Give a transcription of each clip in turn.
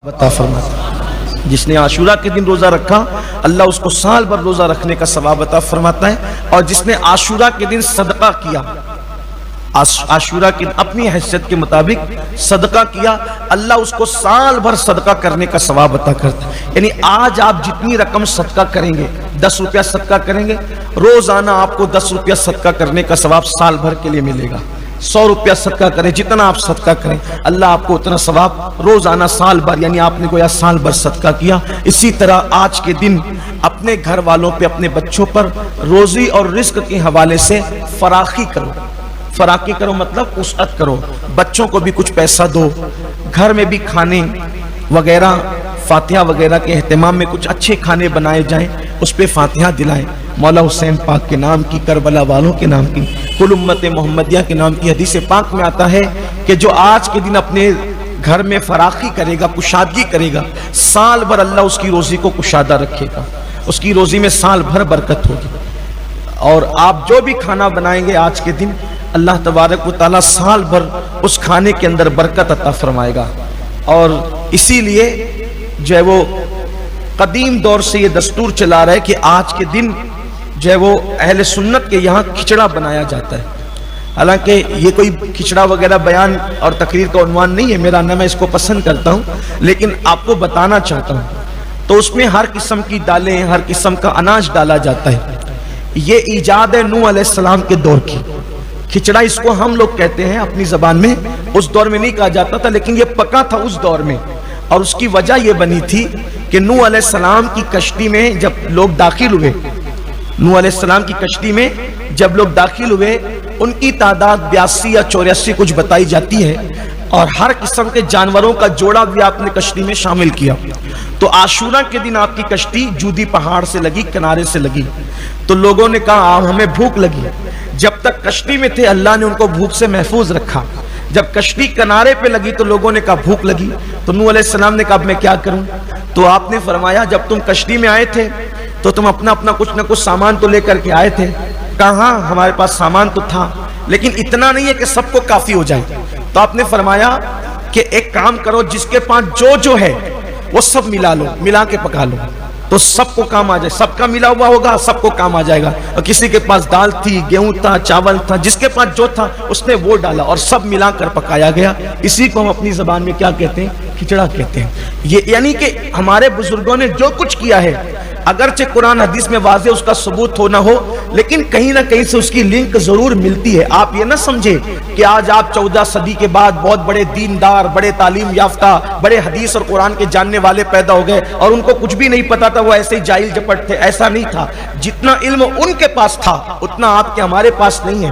عطا فرماتا ہے۔ جس نے عاشورہ کے دن روزہ رکھا اللہ اس کو سال بھر روزہ رکھنے کا ثواب عطا فرماتا ہے، اور جس نے عاشورہ کے دن صدقہ کیا، عاشورہ کے اپنی حیثیت کے مطابق صدقہ کیا، اللہ اس کو سال بھر صدقہ کرنے کا ثواب عطا کرتا ہے۔ یعنی آج آپ جتنی رقم صدقہ کریں گے، 10 روپیہ صدقہ کریں گے، روزانہ آپ کو 10 روپیہ صدقہ کرنے کا ثواب سال بھر کے لیے ملے گا۔ 100 روپیہ صدقہ کریں، جتنا آپ صدقہ کریں اللہ آپ کو اتنا ثواب روزانہ سال بھر، یعنی آپ نے گویا سال بھر صدقہ کیا۔ اسی طرح آج کے دن اپنے گھر والوں پہ، اپنے بچوں پر روزی اور رزق کے حوالے سے فراخی کرو۔ فراخی کرو مطلب وسعت کرو، بچوں کو بھی کچھ پیسہ دو، گھر میں بھی کھانے وغیرہ فاتحہ وغیرہ کے اہتمام میں کچھ اچھے کھانے بنائے جائیں، اس پہ فاتحہ دلائیں۔ مولا حسین پاک کے نام کی، کربلا والوں کے نام کی، کل امت محمدیہ کے نام کی حدیث پاک میں آتا ہے کہ جو آج کے دن اپنے گھر میں فراخی کرے گا، کشادگی کرے گا، سال بھر اللہ اس کی روزی کو کشادہ رکھے گا، اس کی روزی میں سال بھر برکت ہوگی۔ اور آپ جو بھی کھانا بنائیں گے آج کے دن اللہ تبارک و تعالیٰ سال بھر اس کھانے کے اندر برکت عطا فرمائے گا۔ اور اسی لیے جو ہے وہ قدیم دور سے یہ دستور چلا رہا ہے کہ آج کے دن جو ہے وہ اہل سنت کے یہاں کھچڑا بنایا جاتا ہے۔ حالانکہ یہ کوئی کھچڑا وغیرہ بیان اور تقریر کا عنوان نہیں ہے میرا، نہ میں اس کو پسند کرتا ہوں، لیکن آپ کو بتانا چاہتا ہوں۔ تو اس میں ہر قسم کی دالیں، ہر قسم کا اناج ڈالا جاتا ہے۔ یہ ایجاد ہے نوح علیہ السلام کے دور کی۔ کھچڑا اس کو ہم لوگ کہتے ہیں اپنی زبان میں، اس دور میں نہیں کہا جاتا تھا، لیکن یہ پکا تھا اس دور میں۔ اور اس کی وجہ یہ بنی تھی کہ نوح علیہ السلام کی کشتی میں جب لوگ داخل ہوئے، نوح علیہ السلام کی کشتی میں جب لوگ داخل ہوئے، ان کی تعداد 82 یا 84 کچھ بتائی جاتی ہے، اور ہر قسم کے جانوروں کا جوڑا بھی آپ نے کشتی میں شامل کیا۔ تو عاشورہ کے دن آپ کی کشتی جودی پہاڑ سے لگی، کنارے سے لگی۔ تو لوگوں نے کہا ہمیں بھوک لگی۔ جب تک کشتی میں تھے اللہ نے ان کو بھوک سے محفوظ رکھا۔ جب کشتی کنارے پہ لگی تو لوگوں نے کہا بھوک لگی۔ تو نوح علیہ السلام نے کہا اب میں کیا کروں؟ تو آپ نے فرمایا جب تم کشتی میں آئے تھے تو تم اپنا کچھ نہ کچھ سامان تو لے کر کے آئے تھے۔ کہاں ہمارے پاس سامان تو تھا، لیکن اتنا نہیں ہے کہ سب کو کافی ہو جائے۔ تو آپ نے فرمایا کہ ایک کام کرو، جس کے پاس جو ہے وہ سب ملا لو، ملا کے پکا لو، تو سب کو کام آ جائے۔ سب کا ملا ہوا ہوگا، سب کو کام آ جائے گا۔ اور کسی کے پاس دال تھی، گیہوں تھا، چاول تھا، جس کے پاس جو تھا اس نے وہ ڈالا اور سب ملا کر پکایا گیا۔ اسی کو ہم اپنی زبان میں کیا کہتے ہیں؟ کھچڑا کہتے ہیں۔ یہ یعنی کہ ہمارے بزرگوں نے جو کچھ کیا ہے، اگرچہ قرآن حدیث میں واضح اس کا ثبوت ہو نہ ہو، لیکن کہیں نہ کہیں سے اس کی لنک ضرور ملتی ہے۔ آپ یہ نہ سمجھے کہ آج آپ 14 صدی کے بعد بہت بڑے دیندار، بڑے تعلیم یافتہ، بڑے حدیث اور قرآن کے جاننے والے پیدا ہو گئے اور ان کو کچھ بھی نہیں پتا تھا، وہ ایسے ہی جاہل جپٹ تھے۔ ایسا نہیں تھا۔ جتنا علم ان کے پاس تھا اتنا آپ کے ہمارے پاس نہیں ہے۔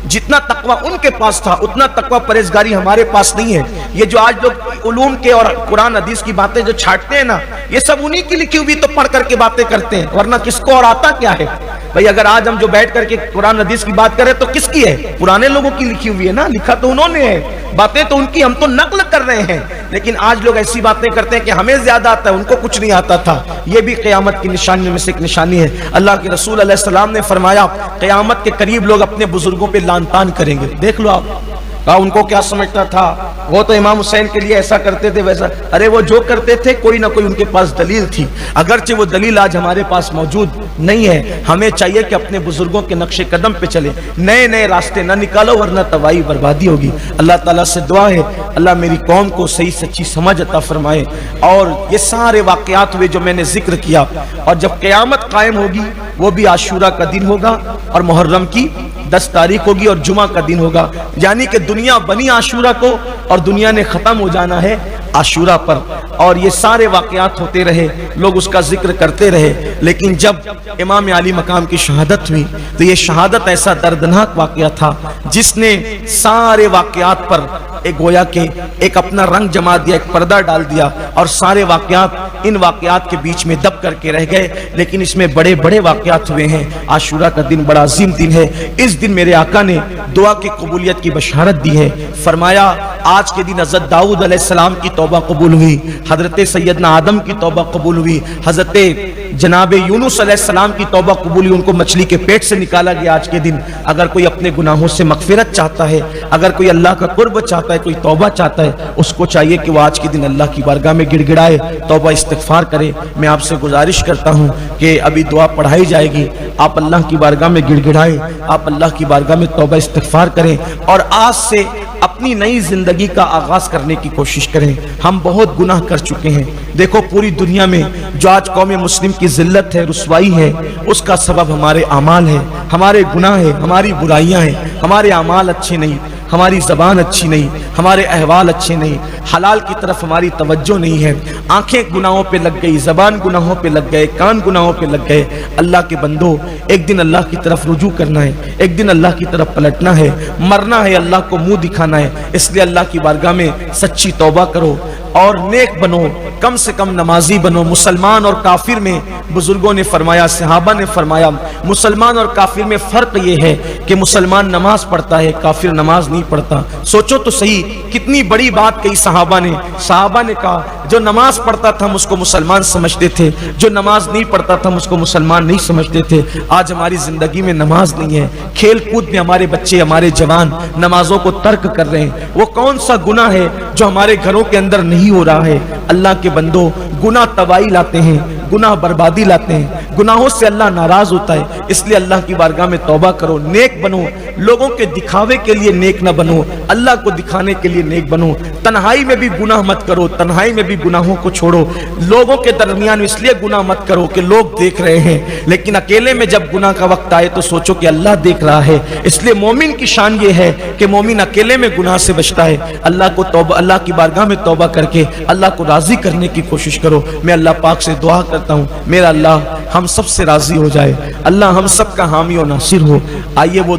جتنا تقوی ان کے پاس تھا اتنا تقوی پرہیزگاری ہمارے پاس نہیں ہے۔ یہ جو آج لوگ علوم کے اور قرآن حدیث کی باتیں جو چھاٹتے ہیں نا، یہ سب انہی کی لکھی ہوئی تو پڑھ کر کے باتیں کرتے ہیں، ورنہ کس کو اور آتا کیا ہے؟ بھئی اگر آج ہم جو بیٹھ کر کے قرآن حدیث کی بات کریں تو کس کی ہے؟ پرانے لوگوں کی لکھی ہوئی ہے نا، لکھا تو انہوں نے ہے، باتیں تو ان کی، ہم تو نقل کر رہے ہیں۔ لیکن آج لوگ ایسی باتیں کرتے ہیں کہ ہمیں زیادہ آتا ہے، ان کو کچھ نہیں آتا تھا۔ یہ بھی قیامت کی نشانیوں میں سے ایک نشانی ہے۔ اللہ کے رسول علیہ السلام نے فرمایا قیامت کے قریب لوگ اپنے بزرگوں پہ لعن طعن کریں گے۔ دیکھ لو آپ، کہا ان کو کیا سمجھتا تھا، وہ تو امام حسین کے لیے ایسا کرتے تھے ویسا۔ ارے وہ جو کرتے تھے کوئی نہ کوئی ان کے پاس دلیل تھی، اگرچہ وہ دلیل آج ہمارے پاس موجود نہیں ہے۔ ہمیں چاہیے کہ اپنے بزرگوں کے نقش قدم پہ چلے، نئے نئے راستے نہ نکالو ورنہ تباہی بربادی ہوگی۔ اللہ تعالیٰ سے دعا ہے اللہ میری قوم کو صحیح سچی سمجھ عطا فرمائے۔ اور یہ سارے واقعات ہوئے جو میں نے ذکر کیا، اور جب قیامت قائم ہوگی وہ بھی عاشورہ کا دن ہوگا اور محرم کی 10 تاریخ ہوگی اور جمعہ کا دن ہوگا، یعنی کہ دنیا بنی عاشورہ کو اور دنیا نے ختم ہو جانا ہے عاشورہ پر۔ اور یہ سارے واقعات ہوتے رہے، لوگ اس کا ذکر کرتے رہے، لیکن جب امام علی مقام کی شہادت ہوئی تو یہ شہادت ایسا دردناک واقعہ تھا جس نے سارے واقعات پر ایک گویا کہ ایک اپنا رنگ جما دیا، ایک پردہ ڈال دیا، اور سارے واقعات ان واقعات کے بیچ میں دب کر کے رہ گئے۔ لیکن اس میں بڑے بڑے واقعات ہوئے ہیں۔ عاشورہ کا دن بڑا عظیم دن ہے۔ اس دن میرے آقا نے دعا کی قبولیت کی بشارت دی ہے۔ فرمایا آج کے دن حضرت داؤد علیہ السلام کی توبہ قبول ہوئی، حضرت سیدنا آدم کی توبہ قبول ہوئی، حضرت جناب یونس علیہ السلام کی توبہ قبول ہوئی، ان کو مچھلی کے پیٹ سے نکالا گیا آج کے دن۔ اگر کوئی اپنے گناہوں سے مغفرت چاہتا ہے، اگر کوئی اللہ کا قرب چاہتا ہے، کوئی توبہ چاہتا ہے، اس کو چاہیے کہ وہ آج کے دن اللہ کی بارگاہ میں گڑ گڑائے، توبہ استغفار کرے۔ میں آپ سے گزارش کرتا ہوں کہ ابھی دعا پڑھائی جائے گی، آپ اللہ کی بارگاہ میں گڑ گڑائے، آپ اللہ کی بارگاہ میں توبہ استغفار کریں اور آج سے اپنی نئی زندگی کا آغاز کرنے کی کوشش کریں۔ ہم بہت گناہ کر چکے ہیں۔ دیکھو پوری دنیا میں جو آج قوم مسلم کی ذلت ہے، رسوائی ہے، اس کا سبب ہمارے اعمال ہے، ہمارے گناہ ہے، ہماری برائیاں ہیں۔ ہمارے اعمال اچھے نہیں، ہماری زبان اچھی نہیں، ہمارے احوال اچھے نہیں، حلال کی طرف ہماری توجہ نہیں ہے، آنکھیں گناہوں پہ لگ گئی، زبان گناہوں پہ لگ گئے، کان گناہوں پہ لگ گئے۔ اللہ کے بندو، ایک دن اللہ کی طرف رجوع کرنا ہے، ایک دن اللہ کی طرف پلٹنا ہے، مرنا ہے، اللہ کو منہ دکھانا ہے۔ اس لیے اللہ کی بارگاہ میں سچی توبہ کرو اور نیک بنو، کم سے کم نمازی بنو۔ مسلمان اور کافر میں بزرگوں نے فرمایا، صحابہ نے فرمایا، مسلمان اور کافر میں فرق یہ ہے کہ مسلمان نماز پڑھتا ہے، کافر نماز نہیں پڑھتا۔ سوچو تو صحیح، کتنی بڑی بات کہی صحابہ نے کہا جو نماز پڑھتا تھا ہم اس کو مسلمان سمجھتے تھے، جو نماز نہیں پڑھتا تھا ہم اس کو مسلمان نہیں سمجھتے تھے۔ آج ہماری زندگی میں نماز نہیں ہے، کھیل کود میں ہمارے بچے، ہمارے جوان نمازوں کو ترک کر رہے ہیں۔ وہ کون سا گناہ ہے جو ہمارے گھروں کے اندر نہیں ہو رہا ہے؟ اللہ کے بندو، گناہ تباہی لاتے ہیں، گناہ بربادی لاتے ہیں، گناہوں سے اللہ ناراض ہوتا ہے۔ اس لیے اللہ کی بارگاہ میں توبہ کرو، نیک بنو، لوگوں کے دکھاوے کے لیے نیک نہ بنو، اللہ کو دکھانے کے لیے نیک بنو۔ تنہائی میں بھی گناہ مت کرو، تنہائی میں بھی گناہوں کو چھوڑو۔ لوگوں کے درمیان اس لیے گناہ مت کرو کہ لوگ دیکھ رہے ہیں، لیکن اکیلے میں جب گناہ کا وقت آئے تو سوچو کہ اللہ دیکھ رہا ہے۔ اس لیے مومن کی شان یہ ہے کہ مومن اکیلے میں گناہ سے بچتا ہے۔ اللہ کی بارگاہ میں توبہ کر کے اللہ کو راضی کرنے کی کوشش کرو۔ میں اللہ پاک سے دعا کرتا ہوں میرا اللہ ہم سب سے راضی ہو جائے، اللہ ہم سب کا حامی و ناصر ہو۔ آئیے وہ